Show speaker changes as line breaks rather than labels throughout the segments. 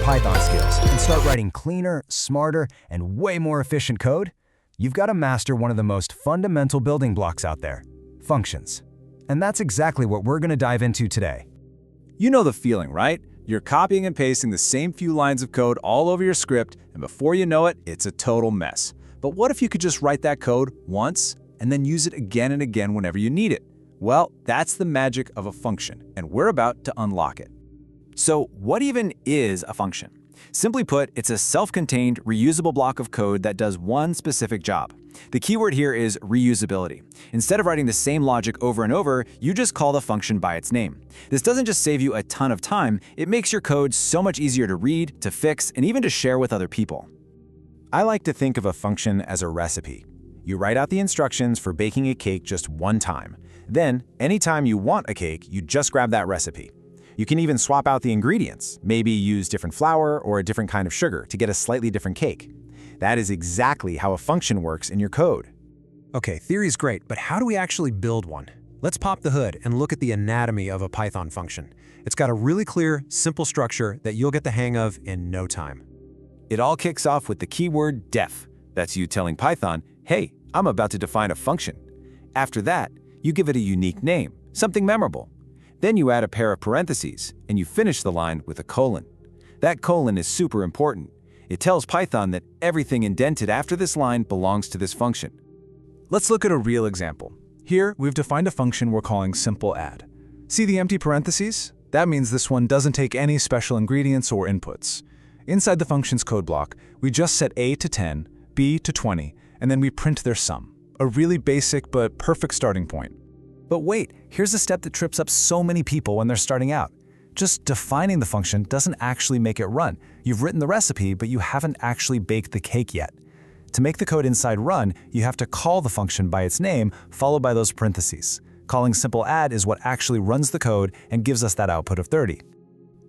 Python skills and start writing cleaner, smarter, and way more efficient code, you've got to master one of the most fundamental building blocks out there, functions. And that's exactly what we're going to dive into today.
You know the feeling, right? You're copying and pasting the same few lines of code all over your script, and before you know it, it's a total mess. But what if you could just write that code once and then use it again and again whenever you need it? Well, that's the magic of a function, and we're about to unlock it.
So what even is a function? Simply put, it's a self-contained, reusable block of code that does one specific job. The keyword here is reusability. Instead of writing the same logic over and over, you just call the function by its name. This doesn't just save you a ton of time, it makes your code so much easier to read, to fix, and even to share with other people.
I like to think of a function as a recipe. You write out the instructions for baking a cake just one time. Then, anytime you want a cake, you just grab that recipe. You can even swap out the ingredients, maybe use different flour or a different kind of sugar to get a slightly different cake. That is exactly how a function works in your code.
Okay, theory's great, but how do we actually build one? Let's pop the hood and look at the anatomy of a Python function. It's got a really clear, simple structure that you'll get the hang of in no time.
It all kicks off with the keyword def. That's you telling Python, hey, I'm about to define a function. After that, you give it a unique name, something memorable. Then you add a pair of parentheses, and you finish the line with a colon. That colon is super important. It tells Python that everything indented after this line belongs to this function.
Let's look at a real example. Here, we've defined a function we're calling simple add. See the empty parentheses? That means this one doesn't take any special ingredients or inputs. Inside the function's code block, we just set a to 10, b to 20, and then we print their sum. A really basic but perfect starting point.
But wait, here's a step that trips up so many people when they're starting out. Just defining the function doesn't actually make it run. You've written the recipe, but you haven't actually baked the cake yet. To make the code inside run, you have to call the function by its name, followed by those parentheses. Calling simple add is what actually runs the code and gives us that output of 30.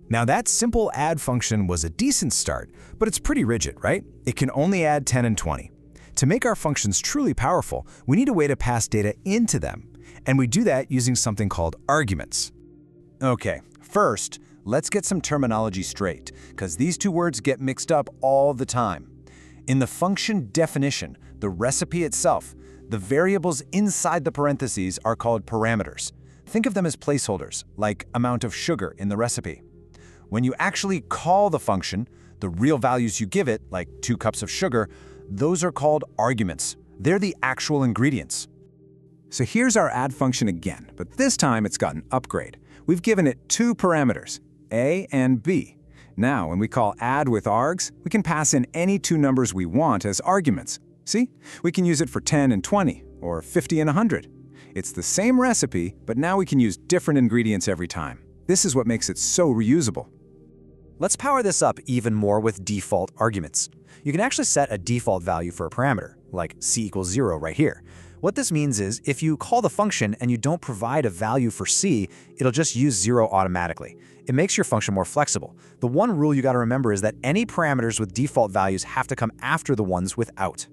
Now that simple add function was a decent start, but it's pretty rigid, right? It can only add 10 and 20. To make our functions truly powerful, we need a way to pass data into them. And we do that using something called arguments. Okay, first, let's get some terminology straight, because these two words get mixed up all the time. In the function definition, the recipe itself, the variables inside the parentheses are called parameters. Think of them as placeholders, like amount of sugar in the recipe. When you actually call the function, the real values you give it, like 2 cups of sugar, those are called arguments. They're the actual ingredients. So here's our add function again, but this time it's got an upgrade. We've given it 2 parameters, a and b. Now, when we call add with args, we can pass in any 2 numbers we want as arguments. See? We can use it for 10 and 20, or 50 and 100. It's the same recipe, but now we can use different ingredients every time. This is what makes it so reusable.
Let's power this up even more with default arguments. You can actually set a default value for a parameter, like c equals 0 right here. What this means is, if you call the function and you don't provide a value for c, it'll just use 0 automatically. It makes your function more flexible. The one rule you gotta remember is that any parameters with default values have to come after the ones without.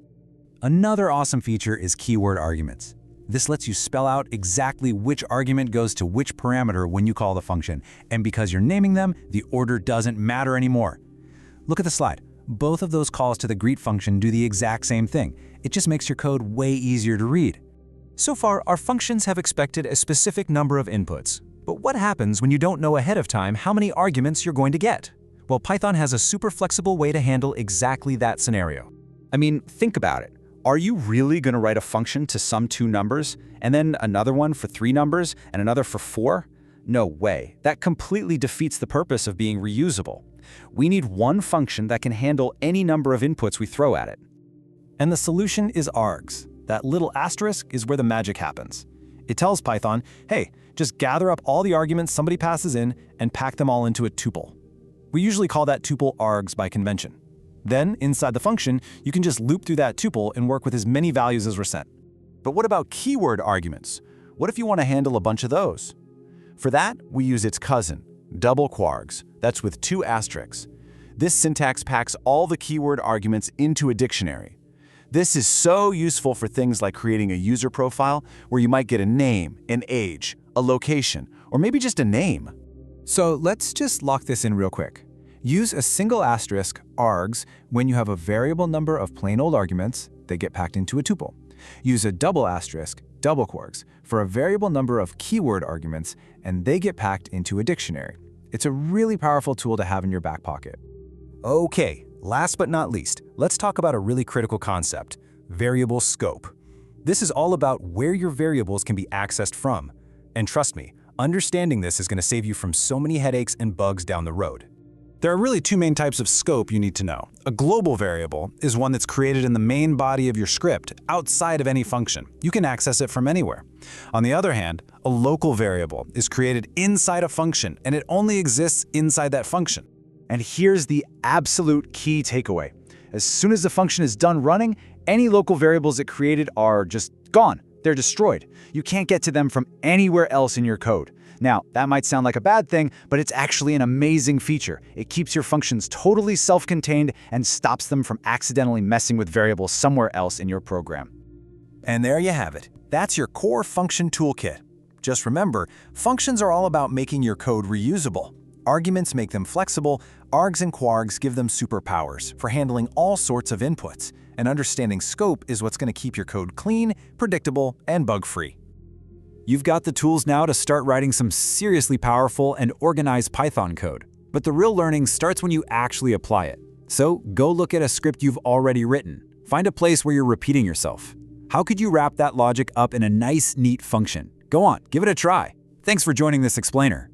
Another awesome feature is keyword arguments. This lets you spell out exactly which argument goes to which parameter when you call the function, and because you're naming them, the order doesn't matter anymore. Look at the slide. Both of those calls to the greet function do the exact same thing. It just makes your code way easier to read. So far, our functions have expected a specific number of inputs. But what happens when you don't know ahead of time how many arguments you're going to get? Well, Python has a super flexible way to handle exactly that scenario.
I mean, think about it. Are you really going to write a function to sum 2 numbers, and then another one for 3 numbers, and another for 4? No way. That completely defeats the purpose of being reusable. We need one function that can handle any number of inputs we throw at it.
And the solution is args. That little asterisk is where the magic happens. It tells Python, hey, just gather up all the arguments somebody passes in and pack them all into a tuple. We usually call that tuple args by convention. Then, inside the function, you can just loop through that tuple and work with as many values as were sent. But what about keyword arguments? What if you want to handle a bunch of those? For that, we use its cousin, double kwargs. That's with 2 asterisks. This syntax packs all the keyword arguments into a dictionary. This is so useful for things like creating a user profile where you might get a name, an age, a location, or maybe just a name. So let's just lock this in real quick. Use a single asterisk, args, when you have a variable number of plain old arguments, they get packed into a tuple. Use a double asterisk, double kwargs, for a variable number of keyword arguments, and they get packed into a dictionary. It's a really powerful tool to have in your back pocket.
Okay, last but not least, let's talk about a really critical concept, variable scope. This is all about where your variables can be accessed from. And trust me, understanding this is going to save you from so many headaches and bugs down the road.
There are really two main types of scope you need to know. A global variable is one that's created in the main body of your script, outside of any function. You can access it from anywhere. On the other hand, a local variable is created inside a function, and it only exists inside that function.
And here's the absolute key takeaway. As soon as the function is done running, any local variables it created are just gone. They're destroyed. You can't get to them from anywhere else in your code. Now, that might sound like a bad thing, but it's actually an amazing feature. It keeps your functions totally self-contained and stops them from accidentally messing with variables somewhere else in your program.
And there you have it. That's your core function toolkit. Just remember, functions are all about making your code reusable. Arguments make them flexible, args and kwargs give them superpowers for handling all sorts of inputs, and understanding scope is what's going to keep your code clean, predictable, and bug-free.
You've got the tools now to start writing some seriously powerful and organized Python code. But the real learning starts when you actually apply it. So go look at a script you've already written. Find a place where you're repeating yourself. How could you wrap that logic up in a nice, neat function? Go on, give it a try. Thanks for joining this explainer.